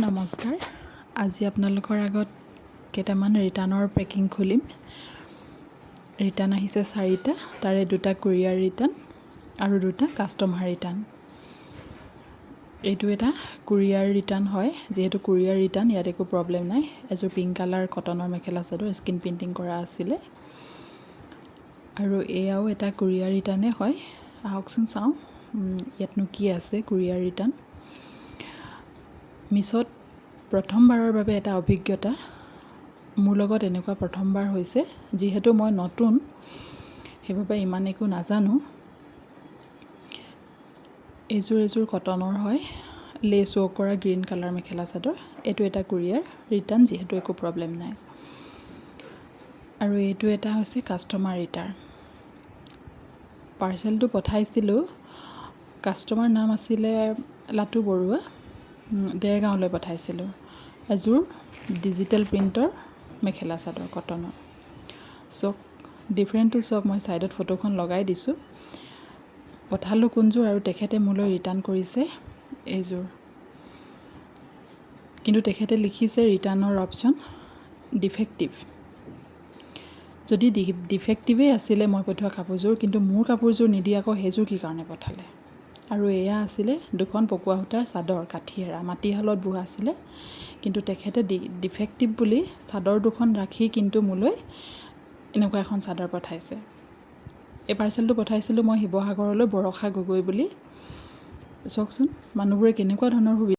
নমস্কাৰ। আজি আপোনালোকৰ আগত কেইটামান ৰিটাৰ্ণৰ পেকিং খুলিম। ৰিটাৰ্ণ আহিছে 4টা, তাৰে 2টা কুৰিয়াৰ ৰিটাৰ্ণ আৰু 2টা কাষ্টমাৰ ৰিটাৰ্ণ। এইটো এটা কুৰিয়াৰ ৰিটাৰ্ণ হয়, যিহেতু কুৰিয়াৰ ৰিটাৰ্ণ ইয়াত একো প্ৰব্লেম নাই। এযোৰ পিংক কালাৰ কটনৰ মেখেলা চাদৰ স্কিন প্ৰিণ্টিং কৰা আছিলে। আৰু এয়াও এটা কুৰিয়াৰ ৰিটাৰ্ণে হয়। আহকচোন চাওঁ ইয়াতনো কি আছে। কুৰিয়াৰ ৰিটাৰ্ণ মিছত প্ৰথমবাৰৰ বাবে এটা অভিজ্ঞতা। মোৰ লগত এনেকুৱা প্ৰথমবাৰ হৈছে, যিহেতু মই নতুন, সেইবাবে ইমান একো নাজানো। এযোৰ কটনৰ হয়, লেচ ৱৰ্ক কৰা গ্ৰীণ কালাৰ মেখেলা চাদৰ। এইটো এটা কুৰিয়াৰ ৰিটাৰ্ণ, যিহেতু একো প্ৰব্লেম নাই। আৰু এইটো এটা হৈছে কাষ্টমাৰ ৰিটাৰ্ণ। পাৰ্চেলটো পঠাইছিলোঁ, কাষ্টমাৰ নাম আছিলে লাটু বৰুৱা, দেৰগাঁৱলৈ পঠাইছিলোঁ। এযোৰ ডিজিটেল প্ৰিণ্টৰ মেখেলা চাদৰ কটনৰ। চাওক ডিফাৰেণ্টটো চাওক, মই ছাইডত ফটোখন লগাই দিছোঁ। পঠালোঁ কোনযোৰ আৰু তেখেতে মোলৈ ৰিটাৰ্ণ কৰিছে এইযোৰ। কিন্তু তেখেতে লিখিছে ৰিটাৰ্ণৰ অপশ্যন ডিফেক্টিভ। যদি ডিফেক্টিভেই আছিলে মই পঠোৱা কাপোৰযোৰ, কিন্তু মোৰ কাপোৰযোৰ নিদি আকৌ সেইযোৰ কি কাৰণে পঠালে? আৰু এয়া আছিলে 2খন পকোৱা সূতাৰ চাদৰ, কাঠিয়েৰা মাটিশালত বোৱা আছিলে। কিন্তু তেখেতে ডিফেক্টিভ বুলি চাদৰ 2খন ৰাখি কিন্তু মোলৈ এনেকুৱা এখন চাদৰ পঠাইছে। এই পাৰ্চেলটো পঠাইছিলোঁ মই শিৱসাগৰলৈ, বৰষা গগৈ বুলি। চাওকচোন মানুহবোৰে কেনেকুৱা ধৰণৰ সুবিধা